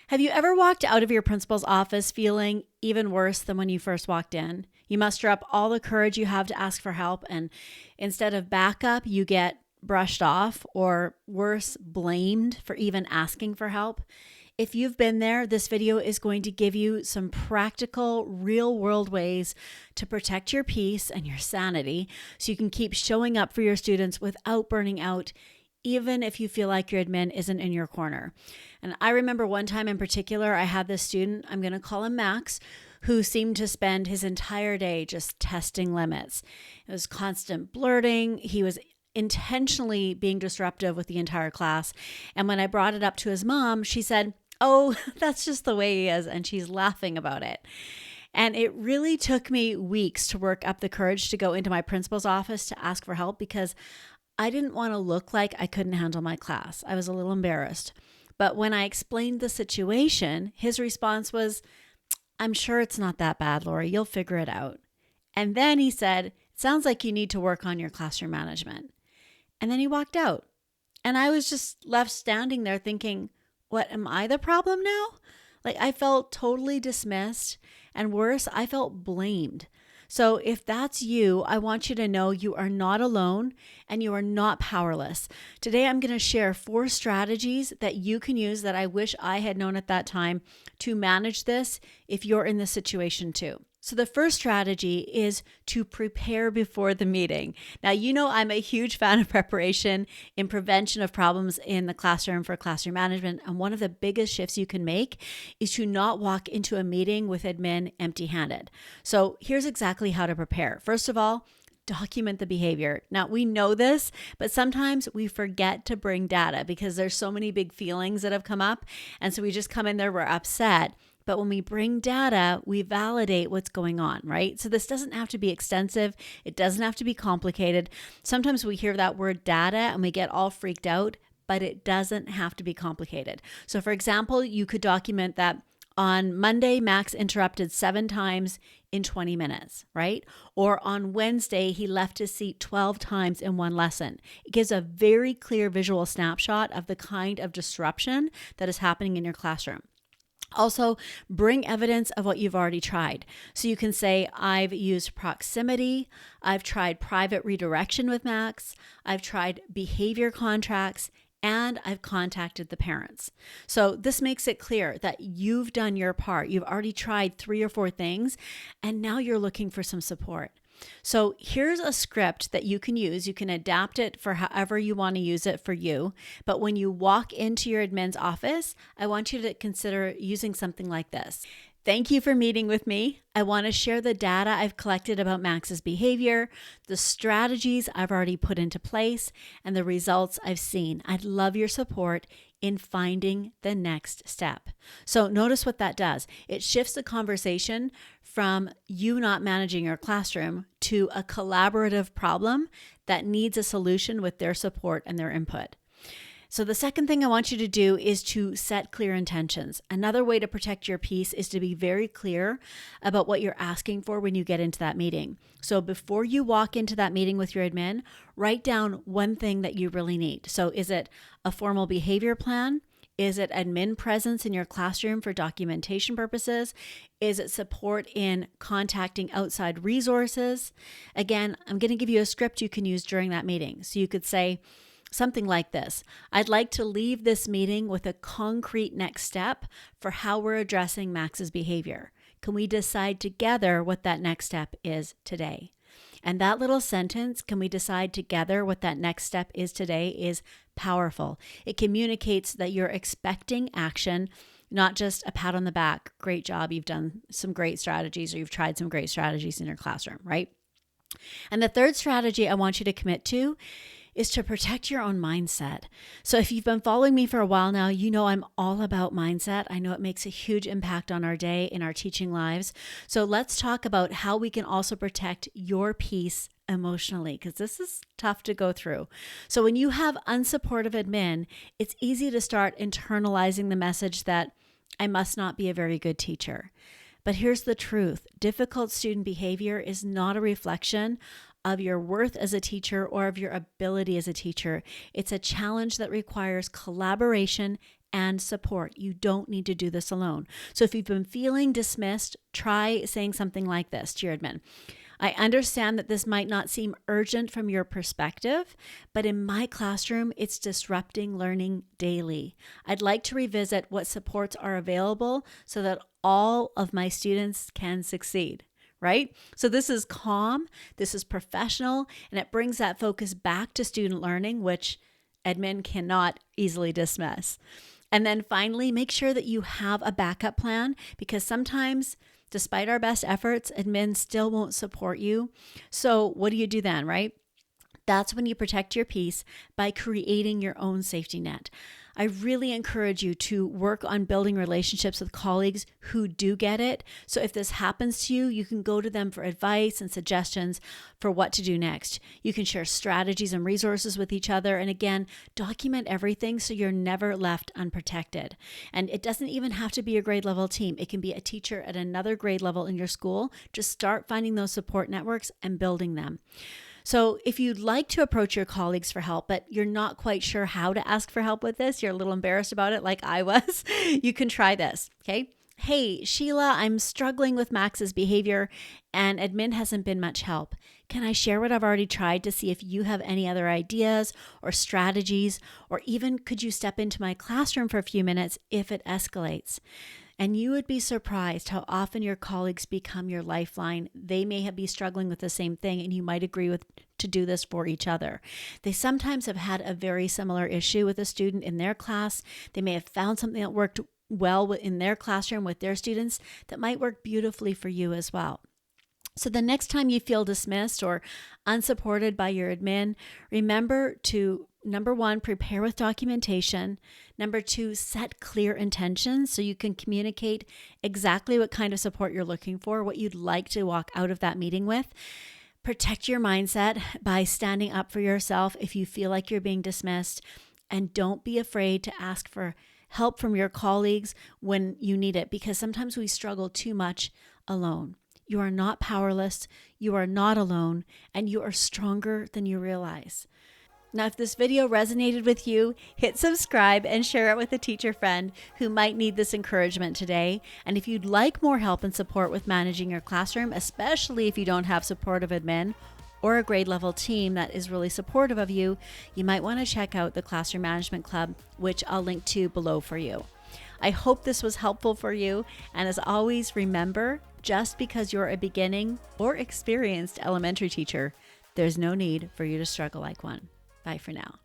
Have you ever walked out of your principal's office feeling even worse than when you first walked in? You muster up all the courage you have to ask for help, and instead of backup, you get brushed off or worse, blamed for even asking for help. If you've been there, this video is going to give you some practical, real world ways to protect your peace and your sanity so you can keep showing up for your students without burning out, even if you feel like your admin isn't in your corner. And I remember one time in particular, I had this student, I'm going to call him Max, who seemed to spend his entire day just testing limits. It was constant blurting. He was intentionally being disruptive with the entire class. And when I brought it up to his mom, she said, "Oh, that's just the way he is." And she's laughing about it. And it really took me weeks to work up the courage to go into my principal's office to ask for help because I didn't want to look like I couldn't handle my class. I was a little embarrassed. But when I explained the situation, his response was, "I'm sure it's not that bad, Lori. You'll figure it out." And then he said, "It sounds like you need to work on your classroom management." And then he walked out. And I was just left standing there thinking, what, am I the problem now? Like, I felt totally dismissed, and worse, I felt blamed. So if that's you, I want you to know you are not alone and you are not powerless. Today, I'm going to share 4 strategies that you can use that I wish I had known at that time to manage this if you're in this situation too. So the first strategy is to prepare before the meeting. Now, you know I'm a huge fan of preparation in prevention of problems in the classroom for classroom management. And one of the biggest shifts you can make is to not walk into a meeting with admin empty-handed. So here's exactly how to prepare. First of all, document the behavior. Now, we know this, but sometimes we forget to bring data because there's so many big feelings that have come up. And so we just come in there, we're upset. But when we bring data, we validate what's going on, right? So this doesn't have to be extensive. It doesn't have to be complicated. Sometimes we hear that word data and we get all freaked out, but it doesn't have to be complicated. So for example, you could document that on Monday, Max interrupted 7 times in 20 minutes, right? Or on Wednesday, he left his seat 12 times in one lesson. It gives a very clear visual snapshot of the kind of disruption that is happening in your classroom. Also, bring evidence of what you've already tried. So you can say, I've used proximity, I've tried private redirection with Max, I've tried behavior contracts, and I've contacted the parents. So this makes it clear that you've done your part. You've already tried 3 or 4 things, and now you're looking for some support. So here's a script that you can use. You can adapt it for however you want to use it for you. But when you walk into your admin's office, I want you to consider using something like this. Thank you for meeting with me. I want to share the data I've collected about Max's behavior, the strategies I've already put into place, and the results I've seen. I'd love your support in finding the next step. So notice what that does. It shifts the conversation from you not managing your classroom to a collaborative problem that needs a solution with their support and their input. So the second thing I want you to do is to set clear intentions. Another way to protect your peace is to be very clear about what you're asking for when you get into that meeting. So before you walk into that meeting with your admin, write down one thing that you really need. So is it a formal behavior plan? Is it admin presence in your classroom for documentation purposes? Is it support in contacting outside resources? Again, I'm going to give you a script you can use during that meeting. So you could say something like this: I'd like to leave this meeting with a concrete next step for how we're addressing Max's behavior. Can we decide together what that next step is today? And that little sentence, "can we decide together what that next step is today," is powerful. It communicates that you're expecting action, not just a pat on the back. Great job, you've done some great strategies, or you've tried some great strategies in your classroom, right? And the third strategy I want you to commit to is to protect your own mindset. So if you've been following me for a while now, you know I'm all about mindset. I know it makes a huge impact on our day, in our teaching lives. So let's talk about how we can also protect your peace emotionally, because this is tough to go through. So when you have unsupportive admin, it's easy to start internalizing the message that I must not be a very good teacher. But here's the truth. Difficult student behavior is not a reflection of your worth as a teacher or of your ability as a teacher. It's a challenge that requires collaboration and support. You don't need to do this alone. So if you've been feeling dismissed, try saying something like this to your admin. I understand that this might not seem urgent from your perspective, but in my classroom, it's disrupting learning daily. I'd like to revisit what supports are available so that all of my students can succeed, right? So this is calm, this is professional, and it brings that focus back to student learning, which admin cannot easily dismiss. And then finally, make sure that you have a backup plan, because sometimes, despite our best efforts, admin still won't support you. So what do you do then, right? That's when you protect your peace by creating your own safety net. I really encourage you to work on building relationships with colleagues who do get it. So if this happens to you, you can go to them for advice and suggestions for what to do next. You can share strategies and resources with each other. And again, document everything so you're never left unprotected. And it doesn't even have to be a grade level team. It can be a teacher at another grade level in your school. Just start finding those support networks and building them. So if you'd like to approach your colleagues for help, but you're not quite sure how to ask for help with this, you're a little embarrassed about it like I was, you can try this, okay? Hey, Sheila, I'm struggling with Max's behavior and admin hasn't been much help. Can I share what I've already tried to see if you have any other ideas or strategies, or even could you step into my classroom for a few minutes if it escalates? And you would be surprised how often your colleagues become your lifeline. They may be struggling with the same thing, and you might agree to do this for each other. They sometimes have had a very similar issue with a student in their class. They may have found something that worked well in their classroom with their students that might work beautifully for you as well. So the next time you feel dismissed or unsupported by your admin, remember to, number one, prepare with documentation. Number two, set clear intentions so you can communicate exactly what kind of support you're looking for, what you'd like to walk out of that meeting with. Protect your mindset by standing up for yourself if you feel like you're being dismissed. And don't be afraid to ask for help from your colleagues when you need it, because sometimes we struggle too much alone. You are not powerless, you are not alone, and you are stronger than you realize. Now, if this video resonated with you, hit subscribe and share it with a teacher friend who might need this encouragement today. And if you'd like more help and support with managing your classroom, especially if you don't have supportive admin or a grade level team that is really supportive of you, you might want to check out the Classroom Management Club, which I'll link to below for you. I hope this was helpful for you. And as always, remember, just because you're a beginning or experienced elementary teacher, there's no need for you to struggle like one. Bye for now.